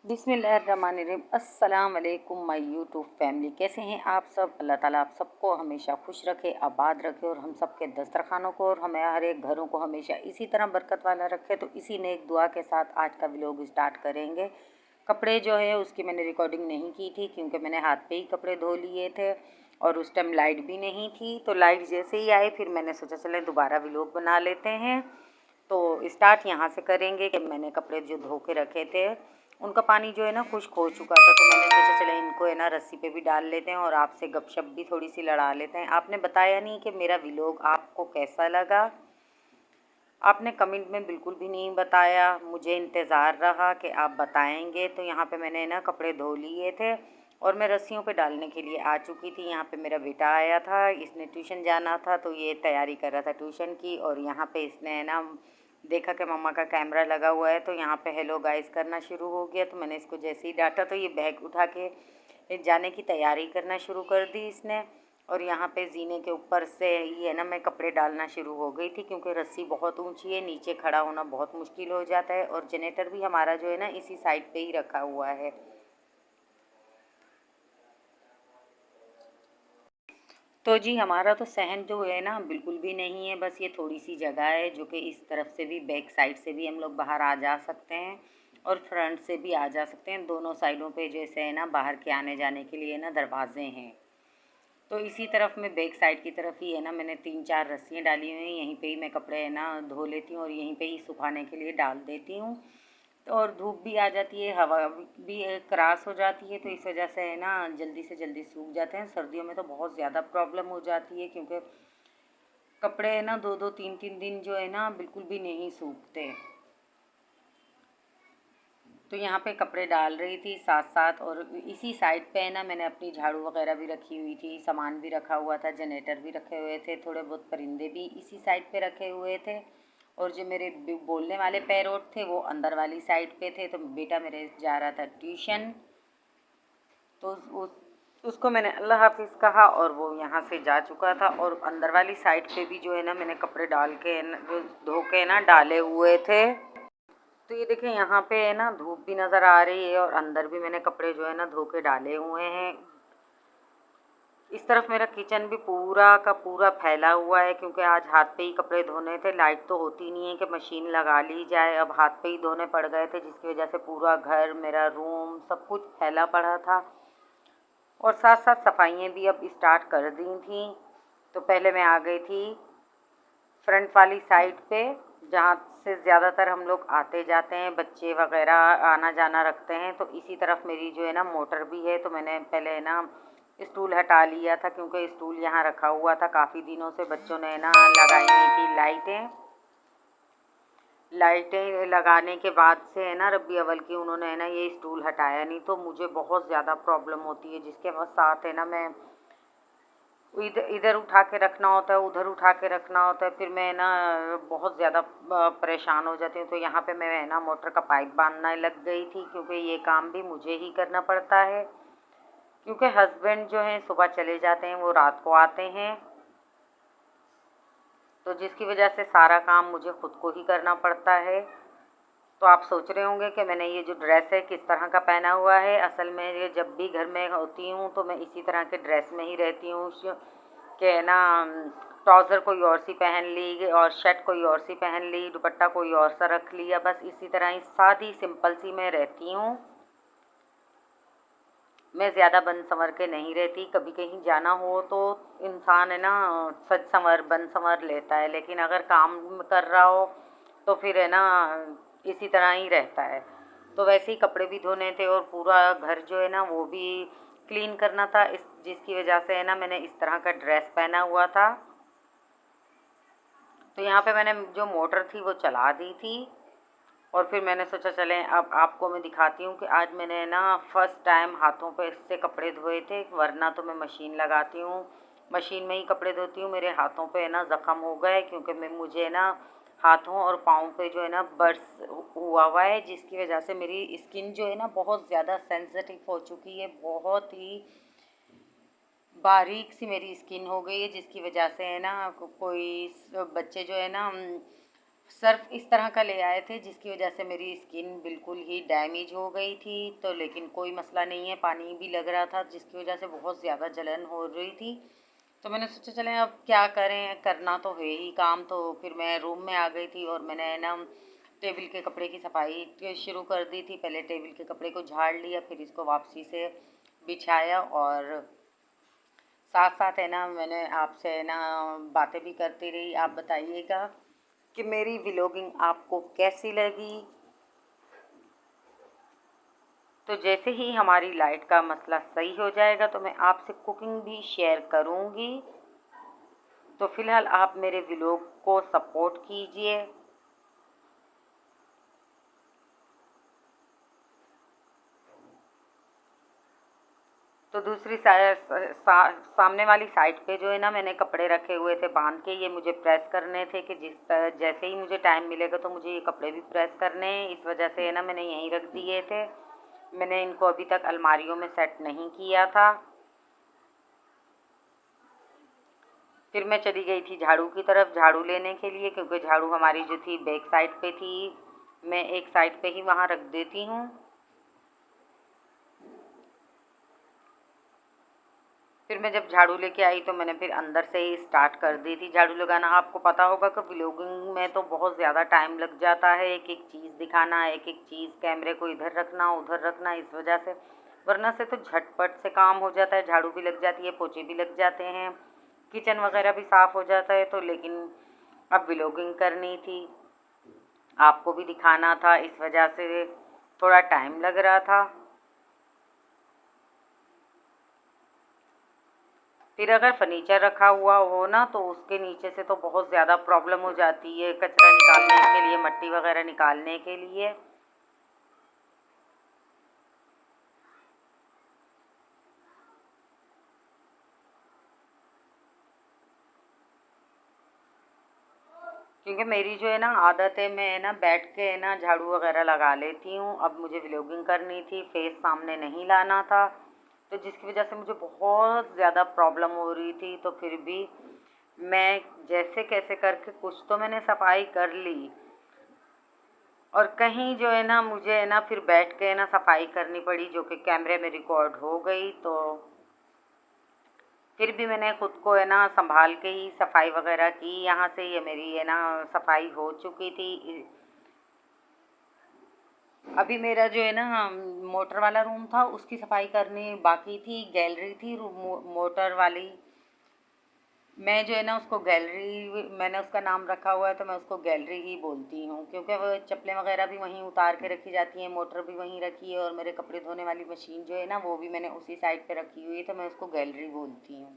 बिस्मिल्लाहिर्रहमानिर्रहीम। अस्सलाम वालेकुम माय यूट्यूब फैमिली। कैसे हैं आप सब? अल्लाह ताला आप सबको हमेशा खुश रखे, आबाद रखे और हम सब के दस्तरखानों को और हमें हर एक घरों को हमेशा इसी तरह बरकत वाला रखे। तो इसी नेक दुआ के साथ आज का व्लॉग स्टार्ट करेंगे। कपड़े जो है उसकी मैंने रिकॉर्डिंग नहीं की थी क्योंकि मैंने हाथ पे ही कपड़े धो लिए थे और उस टाइम लाइट भी नहीं थी। तो लाइट जैसे ही आई फिर मैंने सोचा चले दोबारा व्लॉग बना लेते हैं। तो स्टार्ट यहाँ से करेंगे कि मैंने कपड़े जो धो के रखे थे उनका पानी जो है ना खुश्क हो चुका था, तो मैंने सोचा चले इनको है ना रस्सी पे भी डाल लेते हैं और आपसे गपशप भी थोड़ी सी लड़ा लेते हैं। आपने बताया नहीं कि मेरा व्लॉग आपको कैसा लगा, आपने कमेंट में बिल्कुल भी नहीं बताया। मुझे इंतज़ार रहा कि आप बताएंगे। तो यहाँ पे मैंने ना कपड़े धो लिए थे और मैं रस्सियों पे डालने के लिए आ चुकी थी। यहाँ पे मेरा बेटा आया था, इसने ट्यूशन जाना था तो ये तैयारी कर रहा था ट्यूशन की। और यहाँ पे इसने ना देखा कि मम्मा का कैमरा लगा हुआ है तो यहाँ पे हेलो गाइस करना शुरू हो गया। तो मैंने इसको जैसे ही डांटा तो ये बैग उठा के जाने की तैयारी करना शुरू कर दी इसने। और यहाँ पे जीने के ऊपर से ये ना मैं कपड़े डालना शुरू हो गई थी क्योंकि रस्सी बहुत ऊंची है, नीचे खड़ा होना बहुत मुश्किल हो जाता है। और जनरेटर भी हमारा जो है ना इसी साइड पे ही रखा हुआ है। तो जी हमारा तो सहन जो है ना बिल्कुल भी नहीं है, बस ये थोड़ी सी जगह है जो कि इस तरफ से भी बैक साइड से भी हम लोग बाहर आ जा सकते हैं और फ्रंट से भी आ जा सकते हैं। दोनों साइडों पे जैसे है ना बाहर के आने जाने के लिए ना दरवाजे हैं। तो इसी तरफ में बैक साइड की तरफ ही है ना मैंने 3-4 रस्सियाँ डाली हुई हैं। यहीं पे ही मैं कपड़े है ना धो लेती हूँ और यहीं पे ही सुखाने के लिए डाल देती हूँ। तो और धूप भी आ जाती है, हवा भी क्रॉस हो जाती है, तो इस वजह से है ना जल्दी से जल्दी सूख जाते हैं। सर्दियों में तो बहुत ज़्यादा प्रॉब्लम हो जाती है क्योंकि कपड़े है ना 2-2 3-3 दिन जो है ना बिल्कुल भी नहीं सूखते। तो यहाँ पे कपड़े डाल रही थी साथ साथ। और इसी साइड पे है ना मैंने अपनी झाड़ू वगैरह भी रखी हुई थी, सामान भी रखा हुआ था, जनरेटर भी रखे हुए थे, थोड़े बहुत परिंदे भी इसी साइड पे रखे हुए थे। और जो मेरे बोलने वाले पैरोट थे वो अंदर वाली साइड पे थे। तो बेटा मेरे जा रहा था ट्यूशन, तो उसको मैंने अल्लाह हाफिज़ कहा और वो यहाँ से जा चुका था। और अंदर वाली साइड पे भी जो है ना मैंने कपड़े डाल के धो के ना डाले हुए थे। तो ये देखिए यहाँ पे है ना धूप भी नज़र आ रही है और अंदर भी मैंने कपड़े जो है ना धो के डाले हुए हैं। इस तरफ मेरा किचन भी पूरा का पूरा फैला हुआ है क्योंकि आज हाथ पे ही कपड़े धोने थे। लाइट तो होती नहीं है कि मशीन लगा ली जाए, अब हाथ पे ही धोने पड़ गए थे जिसकी वजह से पूरा घर, मेरा रूम, सब कुछ फैला पड़ा था। और साथ साथ सफाइयाँ भी अब स्टार्ट कर दी थी। तो पहले मैं आ गई थी फ्रंट वाली साइड पे जहाँ से ज़्यादातर हम लोग आते जाते हैं, बच्चे वगैरह आना जाना रखते हैं। तो इसी तरफ मेरी जो है ना मोटर भी है, तो मैंने पहले है ना स्टूल हटा लिया था क्योंकि स्टूल यहाँ रखा हुआ था काफ़ी दिनों से। बच्चों ने ना लगाई हुई थी लाइटें लगाने के बाद से है ना रब्बी अव्वल की उन्होंने है ना ये स्टूल हटाया नहीं। तो मुझे बहुत ज़्यादा प्रॉब्लम होती है, जिसके साथ है ना मैं इधर इधर उठा के रखना होता है, उधर उठा के रखना होता है, फिर मैं ना बहुत ज़्यादा परेशान हो जाती हूँ। तो यहाँ पे मैं ना मोटर का पाइप बांधने लग गई थी क्योंकि ये काम भी मुझे ही करना पड़ता है क्योंकि हस्बैंड जो हैं सुबह चले जाते हैं, वो रात को आते हैं। तो जिसकी वजह से सारा काम मुझे खुद को ही करना पड़ता है। तो आप सोच रहे होंगे कि मैंने ये जो ड्रेस है किस तरह का पहना हुआ है। असल में ये जब भी घर में होती हूँ तो मैं इसी तरह के ड्रेस में ही रहती हूँ कि ना ट्राउज़र कोई और सी पहन ली और शर्ट कोई और सी पहन ली, दुपट्टा कोई और सा रख लिया, बस इसी तरह ही सादी सिंपल सी मैं रहती हूँ। मैं ज़्यादा बन संवर के नहीं रहती। कभी कहीं जाना हो तो इंसान है ना सज संवर बन संवर लेता है, लेकिन अगर काम कर रहा हो तो फिर है ना इसी तरह ही रहता है। तो वैसे ही कपड़े भी धोने थे और पूरा घर जो है ना वो भी क्लीन करना था, इस जिसकी वजह से है ना मैंने इस तरह का ड्रेस पहना हुआ था। तो यहाँ पे मैंने जो मोटर थी वो चला दी थी और फिर मैंने सोचा चलें अब आपको मैं दिखाती हूँ कि आज मैंने ना फ़र्स्ट टाइम हाथों पे इससे कपड़े धोए थे, वरना तो मैं मशीन लगाती हूँ, मशीन में ही कपड़े धोती हूँ। मेरे हाथों पे है ना ज़ख़म हो गए क्योंकि मैं मुझे ना हाथों और पाँव पे जो है ना बर्स हुआ है, जिसकी वजह से मेरी स्किन जो है ना बहुत ज़्यादा सेंसिटिव हो चुकी है, बहुत ही बारीक सी मेरी स्किन हो गई है, जिसकी वजह से है ना कोई बच्चे जो है ना सर्फ इस तरह का ले आए थे जिसकी वजह से मेरी स्किन बिल्कुल ही डैमेज हो गई थी। तो लेकिन कोई मसला नहीं है, पानी भी लग रहा था जिसकी वजह से बहुत ज़्यादा जलन हो रही थी। तो मैंने सोचा चलें अब क्या करें, करना तो है ही काम। तो फिर मैं रूम में आ गई थी और मैंने ना टेबल के कपड़े की सफाई शुरू कर दी थी। पहले टेबल के कपड़े को झाड़ लिया, फिर इसको वापसी से बिछाया और साथ साथ है ना मैंने आपसे है ना बातें भी करती रही। आप बताइएगा कि मेरी व्लॉगिंग आपको कैसी लगी। तो जैसे ही हमारी लाइट का मसला सही हो जाएगा तो मैं आपसे कुकिंग भी शेयर करूँगी। तो फ़िलहाल आप मेरे व्लॉग को सपोर्ट कीजिए। तो दूसरी सामने वाली साइड पे जो है ना मैंने कपड़े रखे हुए थे बांध के, ये मुझे प्रेस करने थे कि जैसे ही मुझे टाइम मिलेगा तो मुझे ये कपड़े भी प्रेस करने हैं। इस वजह से है ना मैंने यहीं रख दिए थे। मैंने इनको अभी तक अलमारियों में सेट नहीं किया था। फिर मैं चली गई थी झाड़ू की तरफ, झाड़ू लेने के लिए, क्योंकि झाड़ू हमारी जो थी बैक साइड पे थी। मैं एक साइड पे ही वहाँ रख देती हूँ। फिर मैं जब झाड़ू लेके आई तो मैंने फिर अंदर से ही स्टार्ट कर दी थी झाड़ू लगाना। आपको पता होगा कि व्लॉगिंग में तो बहुत ज़्यादा टाइम लग जाता है, एक एक चीज़ दिखाना, एक एक चीज़ कैमरे को इधर रखना उधर रखना, इस वजह से। वरना से तो झटपट से काम हो जाता है, झाड़ू भी लग जाती है, पोछे भी लग जाते हैं, किचन वगैरह भी साफ़ हो जाता है। तो लेकिन अब व्लॉगिंग करनी थी, आपको भी दिखाना था, इस वजह से थोड़ा टाइम लग रहा था। फिर अगर फर्नीचर रखा हुआ हो ना तो उसके नीचे से तो बहुत ज़्यादा प्रॉब्लम हो जाती है कचरा निकालने के लिए, मट्टी वगैरह निकालने के लिए। क्योंकि मेरी जो है ना आदत है, मैं है ना बैठ के है ना झाड़ू वगैरह लगा लेती हूँ। अब मुझे व्लॉगिंग करनी थी, फेस सामने नहीं लाना था, तो जिसकी वजह से मुझे बहुत ज़्यादा प्रॉब्लम हो रही थी। तो फिर भी मैं जैसे कैसे करके कुछ तो मैंने सफाई कर ली। और कहीं जो है ना मुझे है ना फिर बैठ के है ना सफाई करनी पड़ी, जो कि कैमरे में रिकॉर्ड हो गई। तो फिर भी मैंने खुद को है ना संभाल के ही सफाई वगैरह की। यहाँ से ये मेरी है ना सफाई हो चुकी थी। अभी मेरा जो है ना मोटर वाला रूम था उसकी सफाई करनी बाकी थी। गैलरी थी मोटर वाली, मैं जो है ना उसको गैलरी, मैंने उसका नाम रखा हुआ है तो मैं उसको गैलरी ही बोलती हूँ, क्योंकि वो चप्पलें वगैरह भी वहीं उतार के रखी जाती हैं, मोटर भी वहीं रखी है और मेरे कपड़े धोने वाली मशीन जो है ना वो भी मैंने उसी साइड पे रखी हुई है, तो मैं उसको गैलरी बोलती हूँ।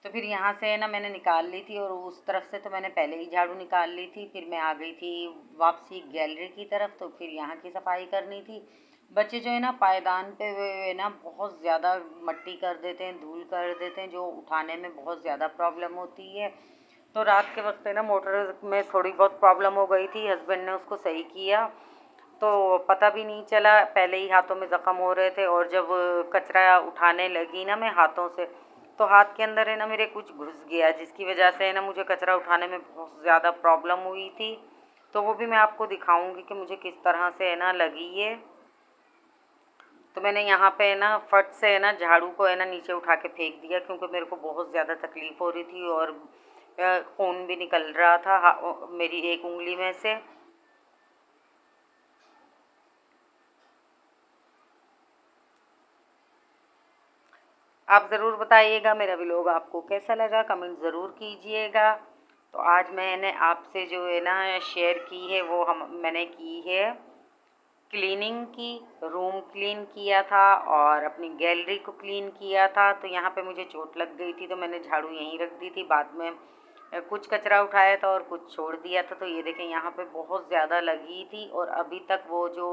तो फिर यहाँ से है ना मैंने निकाल ली थी और उस तरफ से तो मैंने पहले ही झाड़ू निकाल ली थी। फिर मैं आ गई थी वापसी गैलरी की तरफ, तो फिर यहाँ की सफाई करनी थी। बच्चे जो है ना पायदान पे वे है ना बहुत ज़्यादा मट्टी कर देते हैं, धूल कर देते हैं, जो उठाने में बहुत ज़्यादा प्रॉब्लम होती है। तो रात के वक्त है ना मोटर में थोड़ी बहुत प्रॉब्लम हो गई थी, हस्बैंड ने उसको सही किया तो पता भी नहीं चला। पहले ही हाथों में ज़ख्म हो रहे थे और जब कचरा उठाने लगी ना मैं हाथों से, तो हाथ के अंदर है ना मेरे कुछ घुस गया, जिसकी वजह से है ना मुझे कचरा उठाने में बहुत ज़्यादा प्रॉब्लम हुई थी। तो वो भी मैं आपको दिखाऊंगी कि मुझे किस तरह से है ना लगी है। तो मैंने यहाँ पे है ना फट से है ना झाड़ू को है ना नीचे उठा के फेंक दिया, क्योंकि मेरे को बहुत ज़्यादा तकलीफ़ हो रही थी और खून भी निकल रहा था मेरी एक उंगली में से। आप ज़रूर बताइएगा मेरा व्लॉग आपको कैसा लगा, कमेंट ज़रूर कीजिएगा। तो आज मैंने आपसे जो है ना शेयर की है वो मैंने की है क्लीनिंग की। रूम क्लीन किया था और अपनी गैलरी को क्लीन किया था। तो यहाँ पे मुझे चोट लग गई थी तो मैंने झाड़ू यहीं रख दी थी। बाद में कुछ कचरा उठाया था और कुछ छोड़ दिया था। तो ये देखें यहाँ पे बहुत ज़्यादा लगी थी और अभी तक वो जो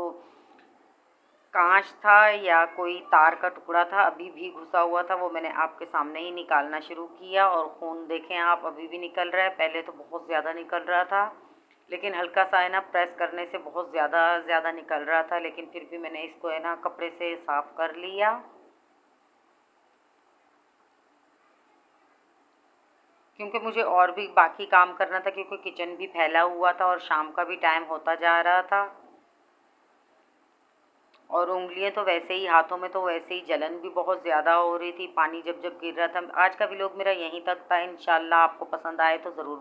कांच था या कोई तार का टुकड़ा था अभी भी घुसा हुआ था, वो मैंने आपके सामने ही निकालना शुरू किया। और खून देखें आप अभी भी निकल रहा है, पहले तो बहुत ज़्यादा निकल रहा था, लेकिन हल्का सा है ना प्रेस करने से बहुत ज़्यादा निकल रहा था। लेकिन फिर भी मैंने इसको है ना कपड़े से साफ़ कर लिया। क्योंकि मुझे और भी बाकी काम करना था, क्योंकि किचन भी फैला हुआ था और शाम का भी टाइम होता जा रहा था। और उंगलियां तो वैसे ही, हाथों में तो वैसे ही जलन भी बहुत ज़्यादा हो रही थी, पानी जब जब गिर रहा था। आज का व्लॉग मेरा यहीं तक था। इंशाल्लाह आपको पसंद आए तो ज़रूर